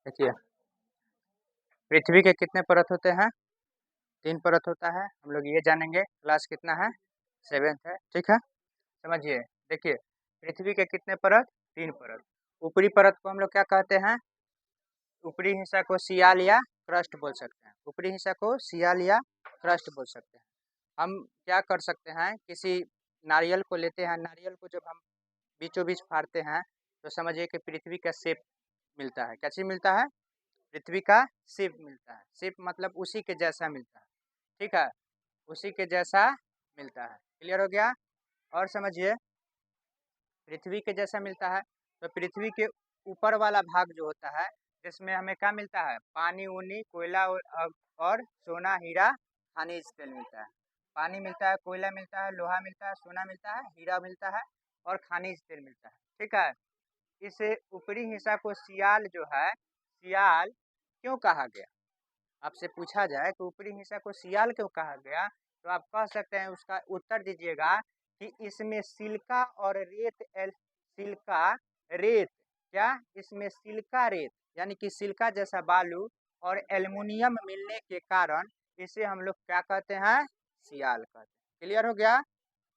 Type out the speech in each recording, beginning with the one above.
देखिए, पृथ्वी के कितने परत होते हैं? 3 परत होता है। हम लोग ये जानेंगे, क्लास कितना है? 7th है, ठीक है? समझिए, देखिए, पृथ्वी के कितने परत? 3 परत। ऊपरी परत को हम लोग क्या कहते हैं? ऊपरी हिस्सा को सियाल या क्रस्ट बोल सकते हैं। ऊपरी हिस्सा को सियाल या क्रस्ट बोल सकते हैं। हम क्या कर सकते हैं, किसी नारियल को लेते हैं, नारियल को जब हम बीचों बीच फाड़ते हैं, तो समझिए कि पृथ्वी का शेप मिलता है। क्या चीज़ मिलता है? पृथ्वी का शेप मिलता है। शेप मतलब उसी के जैसा मिलता है, ठीक है? उसी के जैसा मिलता है। क्लियर हो गया? और समझिए, पृथ्वी के जैसा मिलता है, तो पृथ्वी के ऊपर वाला भाग जो होता है, जिसमें हमें क्या मिलता है? पानी उनी, कोयला और सोना, हीरा, खनिज तेल मिलता है। पानी मिलता है, कोयला मिलता है, लोहा मिलता है, सोना मिलता है, हीरा मिलता है और खनिज तेल मिलता है, ठीक है? इस ऊपरी हिस्सा को सियाल जो है, सियाल क्यों कहा गया? आपसे पूछा जाए कि ऊपरी हिस्सा को सियाल क्यों कहा गया, तो आप कह सकते हैं, उसका उत्तर दीजिएगा कि इसमें सिलिका और सिलिका रेत, क्या इसमें सिलिका रेत यानी कि सिलिका जैसा बालू और एल्युमिनियम मिलने के कारण इसे हम लोग क्या कहते हैं? सियाल कहते हैं। क्लियर हो गया?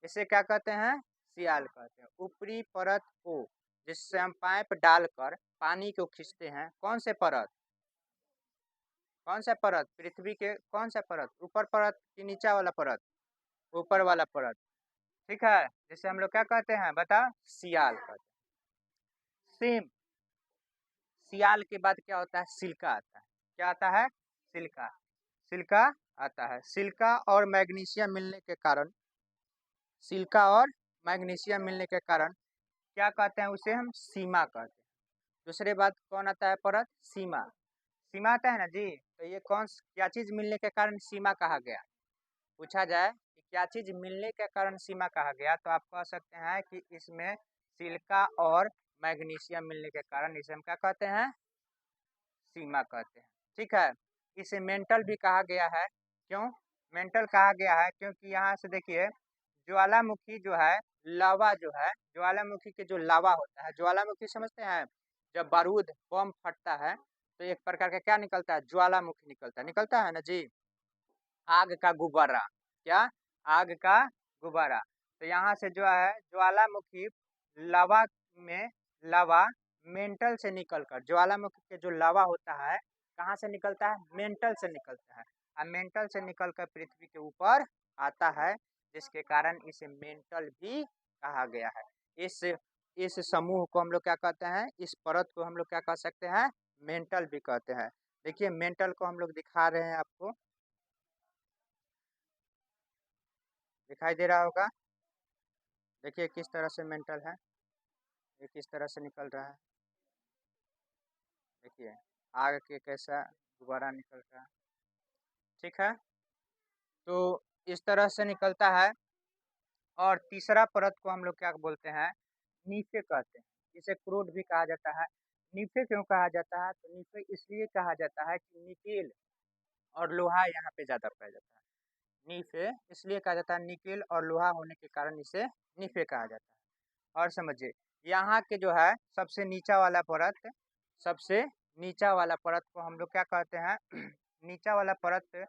इसे क्या कहते हैं? सियाल कहते हैं। ऊपरी परत को, जिससे हम पाइप डालकर पानी को खींचते हैं, कौन से परत? कौन सा परत? पृथ्वी के कौन सा परत? ऊपर परत कि नीचा वाला परत? ऊपर वाला परत, ठीक है? जिसे हम लोग क्या कहते हैं? बताओ, सियाल कहते हैं। सेम, सियाल के बाद क्या होता है? सिल्का आता है। क्या आता है? सिल्का। सिल्का आता है। सिल्का और मैग्नीशियम मिलने के कारण, सिल्का और मैग्नीशियम मिलने के कारण क्या कहते हैं? उसे हम सीमा कहते हैं। दूसरे बात कौन आता है? परत सीमा। सीमा आता है ना जी, तो ये क्या चीज मिलने के कारण सीमा कहा गया? पूछा जाए कि क्या चीज मिलने के कारण सीमा कहा गया, तो आप कह सकते हैं कि इसमें सिलिका और मैग्नीशियम मिलने के कारण इसे हम क्या कहते हैं? सीमा कहते हैं, ठीक है? इसे मेंटल भी कहा गया है। क्यों मेंटल कहा गया है? क्योंकि यहाँ से देखिए, ज्वालामुखी जो है, लावा जो है, ज्वालामुखी के जो लावा होता है, ज्वालामुखी समझते हैं? जब बारूद बम फटता है, तो एक प्रकार का क्या निकलता है? ज्वालामुखी निकलता है ना जी, आग का गुब्बारा। क्या? आग का गुब्बारा। तो यहाँ से जो है ज्वालामुखी लावा में, लावा मेंटल से निकलकर, ज्वालामुखी के जो लावा होता है कहाँ से निकलता है? मेंटल से निकलता है। और मेंटल से निकलकर पृथ्वी के ऊपर आता है, जिसके कारण इसे मेंटल भी कहा गया है। इस इस समूह को हम लोग क्या कहते हैं? इस परत को हम लोग क्या कह सकते हैं? मेंटल भी कहते हैं। देखिए, मेंटल को हम लोग दिखा रहे हैं आपको, दिखाई दे रहा होगा। देखिए किस तरह से मेंटल है, ये किस तरह से निकल रहा है। देखिए, आग के कैसा गुब्बारा निकल रहा है, ठीक है? तो इस तरह से निकलता है। और तीसरा परत को हम लोग क्या बोलते हैं? नीफे कहते हैं। इसे क्रूड भी कहा जाता है। नीफे क्यों कहा जाता है? तो नीफे इसलिए कहा जाता है कि निकेल और लोहा यहाँ पे ज़्यादा पाया जाता है। नीफे इसलिए कहा जाता है, निकेल और लोहा होने के कारण इसे नीफे कहा जाता है। और समझिए, यहाँ के जो है सबसे नीचा वाला परत, सबसे नीचा वाला परत को हम लोग क्या कहते हैं? नीचा वाला परत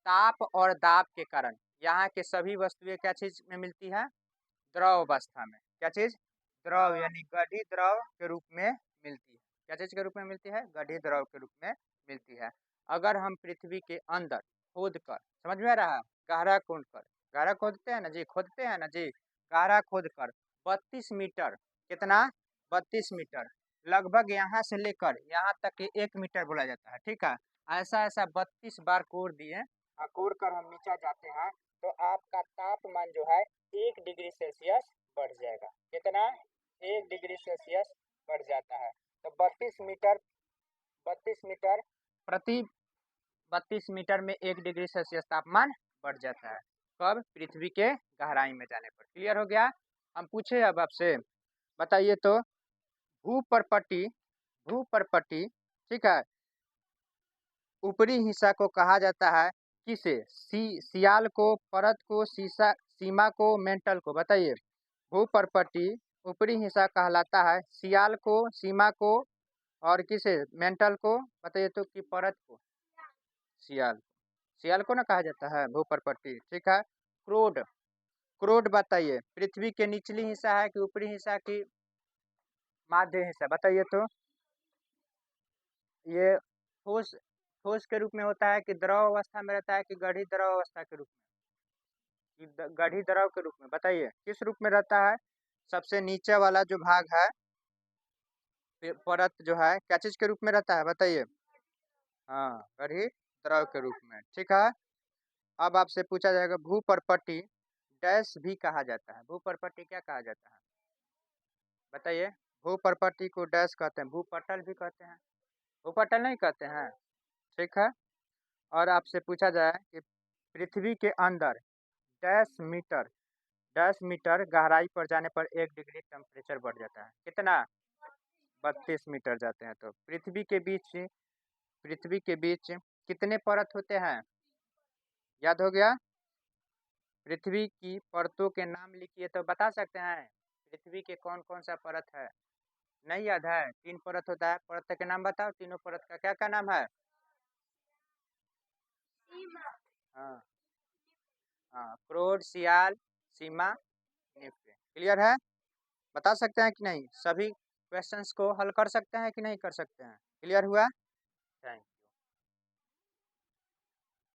ताप और दाब के कारण यहाँ के सभी वस्तुएं क्या चीज में मिलती है? द्रव अवस्था में। क्या चीज? द्रव यानी गढ़ी द्रव के रूप में मिलती है। क्या चीज के रूप में मिलती है? गढ़ी द्रव के रूप में मिलती है। अगर हम पृथ्वी के अंदर खोद कर, समझ में आ रहा है? गहरा खोद कर, गहरा खोदते हैं ना जी, खोदते हैं ना जी, गहरा खोद कर 32 मीटर, कितना? 32 मीटर, लगभग यहाँ से लेकर यहाँ तक के 1 मीटर बोला जाता है, ठीक है? ऐसा ऐसा 32 बार कोर दिए, कोर कर हम नीचे जाते हैं, तो आपका तापमान जो है 1 डिग्री सेल्सियस बढ़ जाएगा। कितना? 1 डिग्री सेल्सियस बढ़ जाता है। तो 32 मीटर, 32 मीटर प्रति 32 मीटर में 1 डिग्री सेल्सियस तापमान बढ़ जाता है। कब? पृथ्वी के गहराई में जाने पर। क्लियर हो गया? हम पूछे अब आपसे, बताइए तो, भूपर्पटी, भूपर्पटी, ठीक है, ऊपरी हिस्सा को कहा जाता है किसे? सियाल को, परत को, सीमा को, मेंटल को? बताइए। भूपर्पटी ऊपरी हिस्सा कहलाता है सियाल को, सीमा को और किसे मेंटल को बताइए तो कि परत को सियाल सियाल को ना कहा जाता है भूपर्पट्टी। ठीक है। क्रोड क्रोड बताइए पृथ्वी के निचली हिस्सा है कि ऊपरी हिस्सा की माध्य हिस्सा बताइए तो। ये ठोस ठोस के रूप में होता है कि द्रव अवस्था में रहता है कि गढ़ी द्रव अवस्था के रूप में कि गढ़ी द्रव के रूप में बताइए किस रूप में रहता है। सबसे नीचे वाला जो भाग है परत जो है क्या चीज के रूप में रहता है बताइए। हाँ गढ़ी द्रव के रूप में। ठीक है। अब आपसे पूछा जाएगा भूपर्पट्टी डैश भी कहा जाता है। भूपर्पट्टी क्या कहा जाता है बताइए। भूपर्पट्टी को डैश कहते हैं भूपटल भी कहते हैं भूपटल नहीं कहते हैं। ठीक है। और आपसे पूछा जाए कि पृथ्वी के अंदर डैश मीटर गहराई पर जाने पर 1 डिग्री टेम्परेचर बढ़ जाता है। कितना 32 मीटर जाते हैं। तो पृथ्वी के बीच कितने परत होते हैं याद हो गया। पृथ्वी की परतों के नाम लिखिए तो बता सकते हैं पृथ्वी के कौन कौन सा परत है। नहीं याद है 3 परत होता है। परत के नाम बताओ तीनों परत का क्या क्या नाम है। हाँ हाँ क्रोड सियाल सीमा निफ्ट। क्लियर है। बता सकते हैं कि नहीं सभी क्वेश्चंस को हल कर सकते हैं कि नहीं कर सकते हैं। क्लियर हुआ। थैंक